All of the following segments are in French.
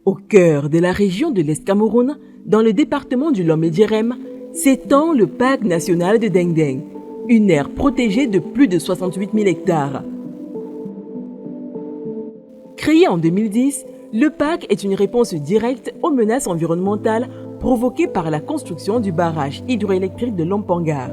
Au cœur de la région de l'Est Cameroun, dans le département du Lomé-Djerem, s'étend le parc national de Deng-Deng, une aire protégée de plus de 68 000 hectares. Créé en 2010, le parc est une réponse directe aux menaces environnementales provoquées par la construction du barrage hydroélectrique de Lompangar.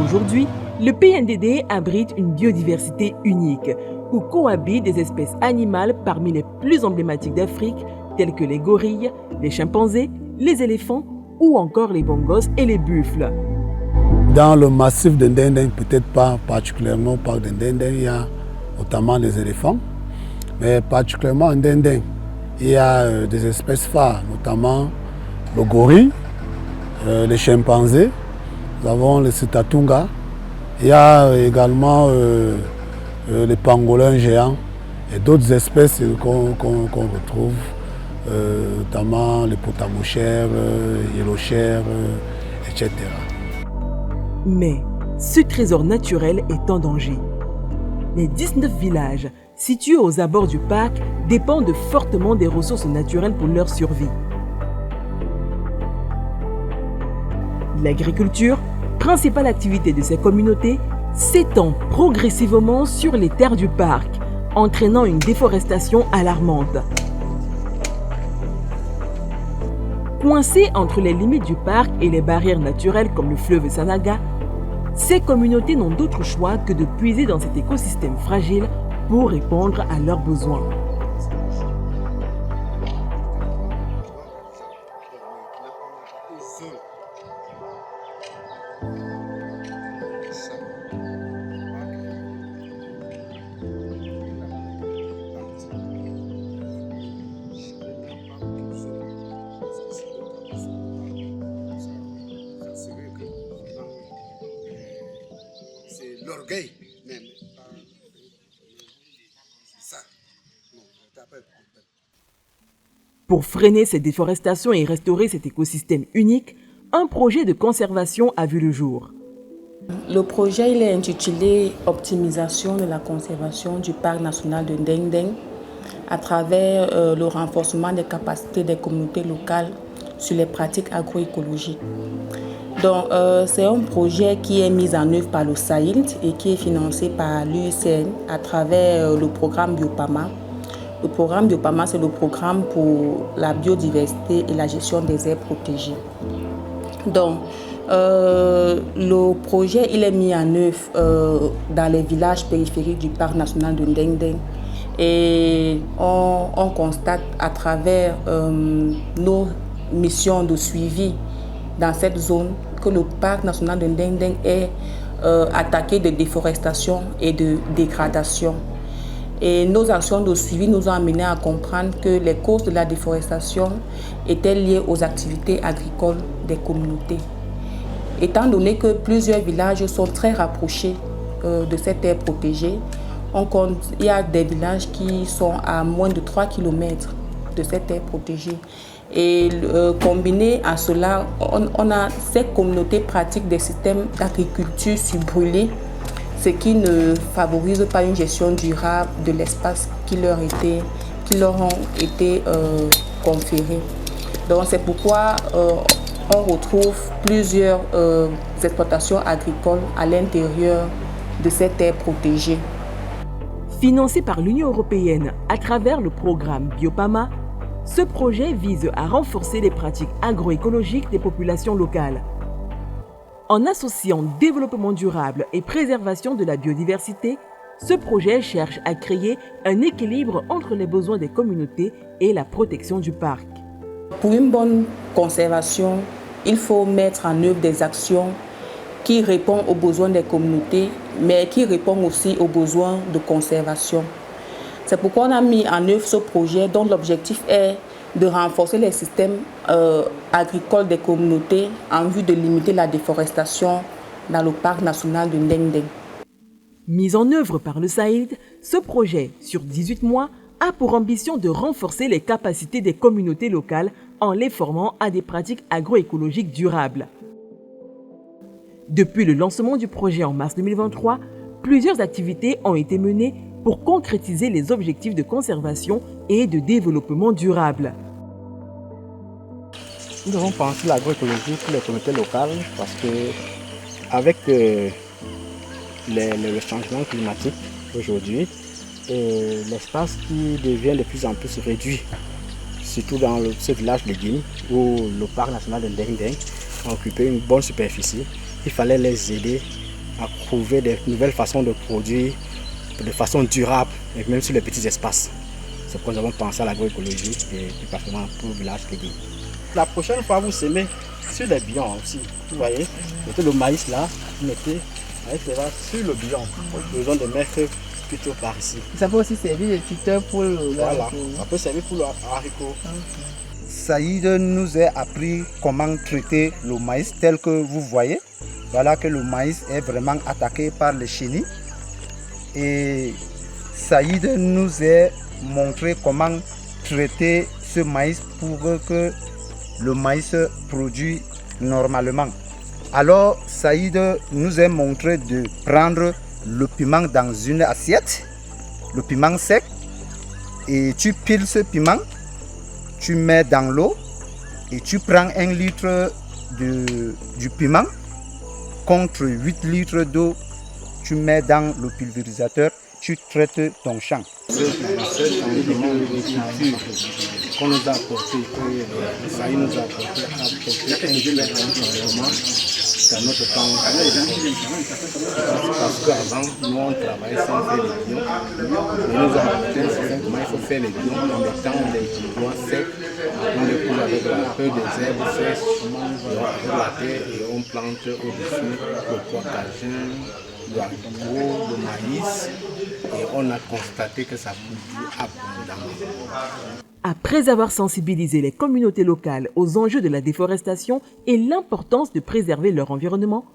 Aujourd'hui, le PNDD abrite une biodiversité unique, où cohabitent des espèces animales parmi les plus emblématiques d'Afrique, telles que les gorilles, les chimpanzés, les éléphants ou encore les bongos et les buffles. Dans le massif de Deng-Deng, peut-être pas particulièrement au parc de Deng-Deng, il y a notamment les éléphants, mais particulièrement en Deng-Deng, il y a des espèces phares, notamment le gorille, les chimpanzés, nous avons les sitatunga, il y a également les pangolins géants et d'autres espèces qu'on retrouve, notamment les potamochères, yellowchères, etc. Mais ce trésor naturel est en danger. Les 19 villages situés aux abords du parc dépendent fortement des ressources naturelles pour leur survie. L'agriculture, principale activité de ces communautés, s'étend progressivement sur les terres du parc, entraînant une déforestation alarmante. Coincées entre les limites du parc et les barrières naturelles comme le fleuve Sanaga, ces communautés n'ont d'autre choix que de puiser dans cet écosystème fragile pour répondre à leurs besoins. L'orgueil même. Ça. Pour freiner cette déforestation et restaurer cet écosystème unique, un projet de conservation a vu le jour. Le projet il est intitulé « Optimisation de la conservation du parc national de Deng-Deng » à travers le renforcement des capacités des communautés locales sur les pratiques agroécologiques. Donc, c'est un projet qui est mis en œuvre par le SAILD et qui est financé par l'UICN à travers le programme Biopama. Le programme Biopama, c'est le programme pour la biodiversité et la gestion des aires protégées. Donc, le projet il est mis en œuvre dans les villages périphériques du parc national de Deng-Deng. Et on constate à travers nos missions de suivi dans cette zone que le parc national de Deng-Deng est attaqué de déforestation et de dégradation. Et nos actions de suivi nous ont amené à comprendre que les causes de la déforestation étaient liées aux activités agricoles des communautés. Étant donné que plusieurs villages sont très rapprochés de cette aire protégée, il y a des villages qui sont à moins de 3 km de cette aire protégée. Et combiné à cela, on a ces communautés pratiquent des systèmes d'agriculture sur brûlés, ce qui ne favorise pas une gestion durable de l'espace qui leur ont été conférés. Donc c'est pourquoi on retrouve plusieurs exploitations agricoles à l'intérieur de cette aire protégée. Financé par l'Union européenne à travers le programme Biopama, ce projet vise à renforcer les pratiques agroécologiques des populations locales. En associant développement durable et préservation de la biodiversité, ce projet cherche à créer un équilibre entre les besoins des communautés et la protection du parc. Pour une bonne conservation, il faut mettre en œuvre des actions qui répondent aux besoins des communautés, mais qui répondent aussi aux besoins de conservation. C'est pourquoi on a mis en œuvre ce projet dont l'objectif est de renforcer les systèmes agricoles des communautés en vue de limiter la déforestation dans le parc national de Deng-Deng. Mis en œuvre par le SAID, ce projet, sur 18 mois, a pour ambition de renforcer les capacités des communautés locales en les formant à des pratiques agroécologiques durables. Depuis le lancement du projet en mars 2023, plusieurs activités ont été menées pour concrétiser les objectifs de conservation et de développement durable. Nous avons pensé l'agroécologie pour les communautés locales parce que avec le changement climatique aujourd'hui, l'espace qui devient de plus en plus réduit, surtout dans ce village légumes où le parc national de Ndeng a occupé une bonne superficie, il fallait les aider à trouver de nouvelles façons de produire de façon durable, et même sur les petits espaces. C'est pourquoi nous avons pensé à l'agroécologie et plus particulièrement pour le village légumes. La prochaine fois, vous semez sur les billons aussi. Vous voyez, mettez le maïs là, vous mettez avec les vaches sur le billon. Pas besoin de mettre plutôt par ici. Ça peut aussi servir de tuteur pour le Voilà, ça peut servir pour le haricot. Saïd nous a appris comment traiter le maïs tel que vous voyez. Voilà que le maïs est vraiment attaqué par les chenilles. Et Saïd nous a montré comment traiter ce maïs pour que le maïs produit normalement. Alors Saïd nous a montré de prendre le piment dans une assiette, le piment sec, et tu piles ce piment, tu mets dans l'eau et tu prends 1 litre du piment contre 8 litres d'eau, tu mets dans le pulvérisateur, tu traites ton champ. Ce changement de culture qu'on nous a apporté, que ça nous a apporté un changement dans notre temps. Parce qu'avant, nous on travaillait sans faire les billons. On nous a apporté un système comment il faut faire les billons en mettant les bois secs, on les coule avec la feuille des herbes sèches, avec la terre et on plante au-dessus le pois cajun, le haricot, le maïs, et on a constaté que ça produit abondamment. Après avoir sensibilisé les communautés locales aux enjeux de la déforestation et l'importance de préserver leur environnement,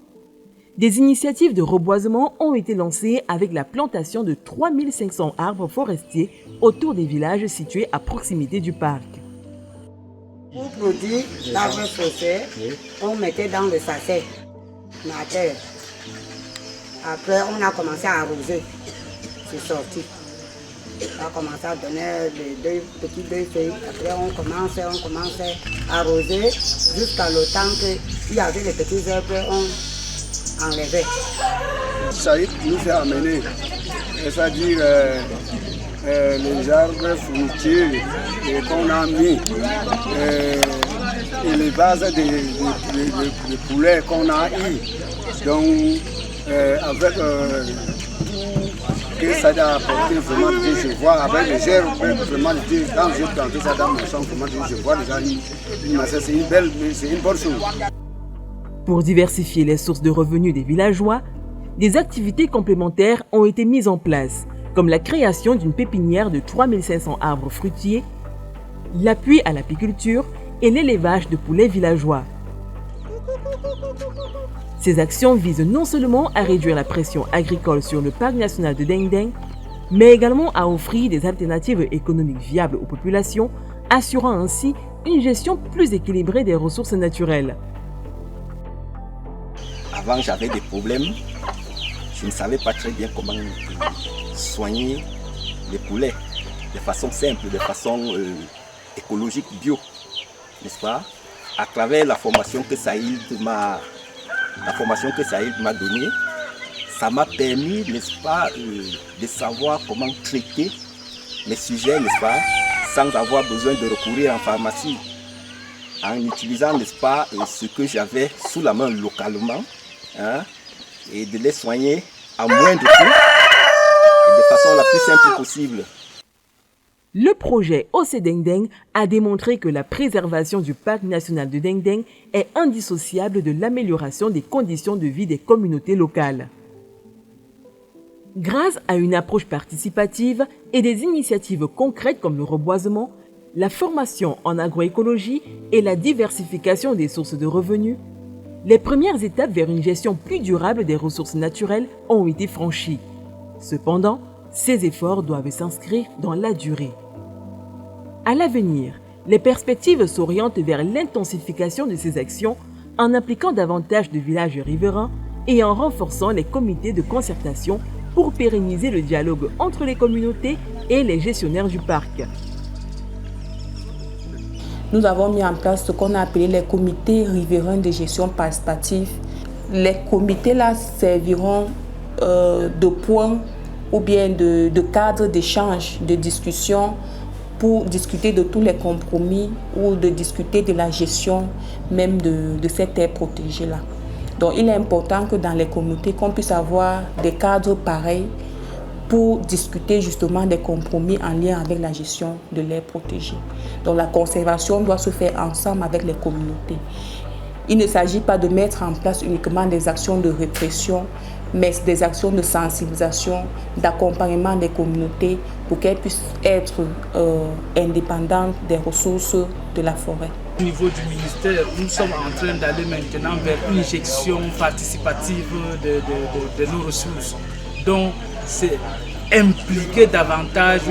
des initiatives de reboisement ont été lancées avec la plantation de 3500 arbres forestiers autour des villages situés à proximité du parc. Pour produire l'arbre forestier, on mettait dans le sachet la terre. Après, on a commencé à arroser. C'est sorti. On a commencé à donner les petits feuilles. Après, on commençait à arroser jusqu'à le temps qu'il y avait les petits arbres, on enlevait. Saïd nous a amené, c'est-à-dire les arbres fruitiers qu'on a mis, et les bases de poulets qu'on a eu. Donc, avec que ça a apporté vraiment, je vois, avec les herbes, vraiment, quand je plantais ça dans mon champ, vraiment, je vois déjà c'est une bonne chose. Pour diversifier les sources de revenus des villageois, des activités complémentaires ont été mises en place, comme la création d'une pépinière de 3500 arbres fruitiers, l'appui à l'apiculture et l'élevage de poulets villageois. Ces actions visent non seulement à réduire la pression agricole sur le parc national de Ndeng, mais également à offrir des alternatives économiques viables aux populations, assurant ainsi une gestion plus équilibrée des ressources naturelles. Avant, j'avais des problèmes. Je ne savais pas très bien comment soigner les poulets de façon simple, de façon écologique, bio, n'est-ce pas? À travers la formation que Saïd m'a donnée, ça m'a permis, n'est-ce pas, de savoir comment traiter les sujets, n'est-ce pas, sans avoir besoin de recourir en pharmacie, en utilisant, n'est-ce pas, ce que j'avais sous la main localement, hein, et de les soigner à moindre coût et de façon la plus simple possible. Le projet OC Ndeng a démontré que la préservation du parc national de Ndeng est indissociable de l'amélioration des conditions de vie des communautés locales. Grâce à une approche participative et des initiatives concrètes comme le reboisement, la formation en agroécologie et la diversification des sources de revenus, les premières étapes vers une gestion plus durable des ressources naturelles ont été franchies. Cependant, ces efforts doivent s'inscrire dans la durée. À l'avenir, les perspectives s'orientent vers l'intensification de ces actions en impliquant davantage de villages riverains et en renforçant les comités de concertation pour pérenniser le dialogue entre les communautés et les gestionnaires du parc. Nous avons mis en place ce qu'on a appelé les comités riverains de gestion participative. Les comités-là serviront de point ou bien de cadre d'échange, de discussion pour discuter de tous les compromis ou de discuter de la gestion même de cette aire protégée-là. Donc il est important que dans les communautés, qu'on puisse avoir des cadres pareils pour discuter justement des compromis en lien avec la gestion de l'aire protégée. Donc la conservation doit se faire ensemble avec les communautés. Il ne s'agit pas de mettre en place uniquement des actions de répression, mais des actions de sensibilisation, d'accompagnement des communautés pour qu'elles puissent être indépendantes des ressources de la forêt. Au niveau du ministère, nous sommes en train d'aller maintenant vers une gestion participative de nos ressources. Donc, c'est impliquer davantage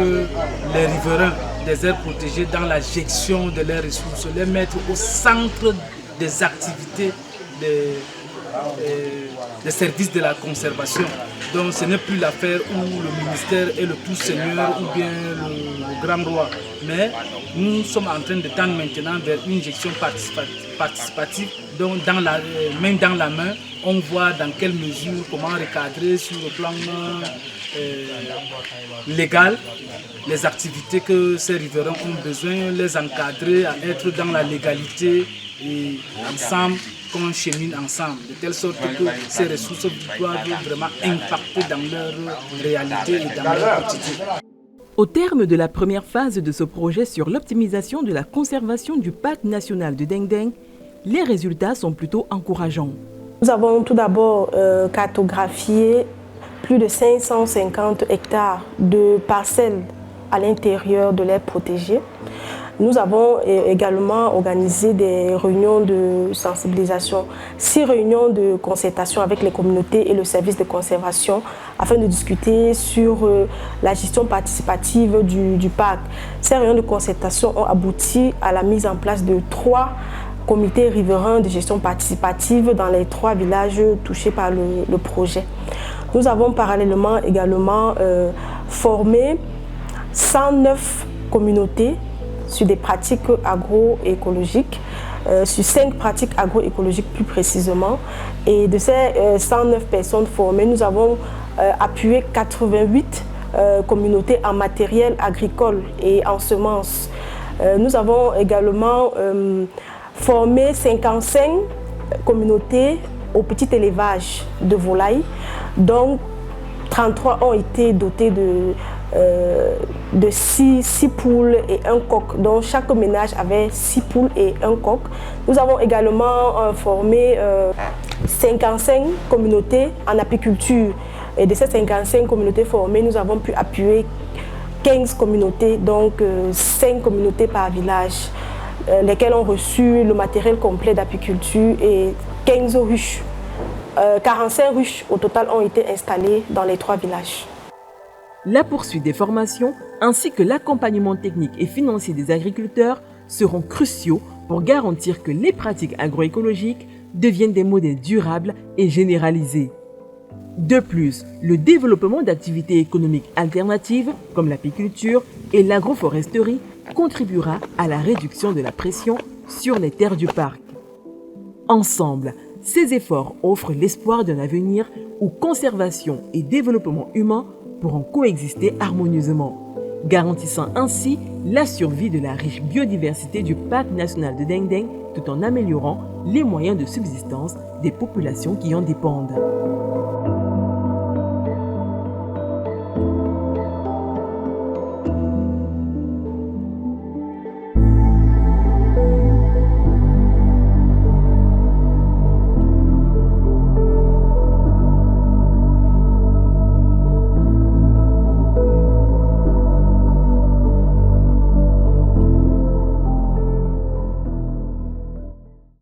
les riverains des aires protégées dans la gestion de leurs ressources, les mettre au centre des activités des services de la conservation. Donc ce n'est plus l'affaire où le ministère est le tout seigneur ou bien le grand roi. Mais nous sommes en train de tendre maintenant vers une gestion participative. Donc main dans la main, on voit dans quelle mesure, comment recadrer sur le plan légal les activités que ces riverains ont besoin, les encadrer à être dans la légalité et ensemble qu'on chemine ensemble, de telle sorte que ces ressources doivent vraiment impacter dans leur réalité et dans leur quotidien. Au terme de la première phase de ce projet sur l'optimisation de la conservation du parc national de Deng Deng, les résultats sont plutôt encourageants. Nous avons tout d'abord cartographié plus de 550 hectares de parcelles à l'intérieur de l'aire protégée. Nous avons également organisé des réunions de sensibilisation, 6 réunions de concertation avec les communautés et le service de conservation afin de discuter sur la gestion participative du parc. Ces réunions de concertation ont abouti à la mise en place de 3 comités riverains de gestion participative dans les 3 villages touchés par le projet. Nous avons parallèlement également formé 109 communautés sur des pratiques agroécologiques, sur 5 pratiques agroécologiques plus précisément. Et de ces 109 personnes formées, nous avons appuyé 88 communautés en matériel agricole et en semences. Nous avons également formé 55 communautés au petit élevage de volailles, dont 33 ont été dotées de 6 poules et un coq, dont chaque ménage avait 6 poules et un coq. Nous avons également formé 55 communautés en apiculture. Et de ces 55 communautés formées, nous avons pu appuyer 15 communautés, donc 5 communautés par village, lesquelles ont reçu le matériel complet d'apiculture et 15 ruches. 45 ruches au total ont été installées dans les 3 villages. La poursuite des formations ainsi que l'accompagnement technique et financier des agriculteurs seront cruciaux pour garantir que les pratiques agroécologiques deviennent des modèles durables et généralisés. De plus, le développement d'activités économiques alternatives comme l'apiculture et l'agroforesterie contribuera à la réduction de la pression sur les terres du parc. Ensemble, ces efforts offrent l'espoir d'un avenir où conservation et développement humain pourront coexister harmonieusement, garantissant ainsi la survie de la riche biodiversité du parc national de Deng Deng tout en améliorant les moyens de subsistance des populations qui en dépendent.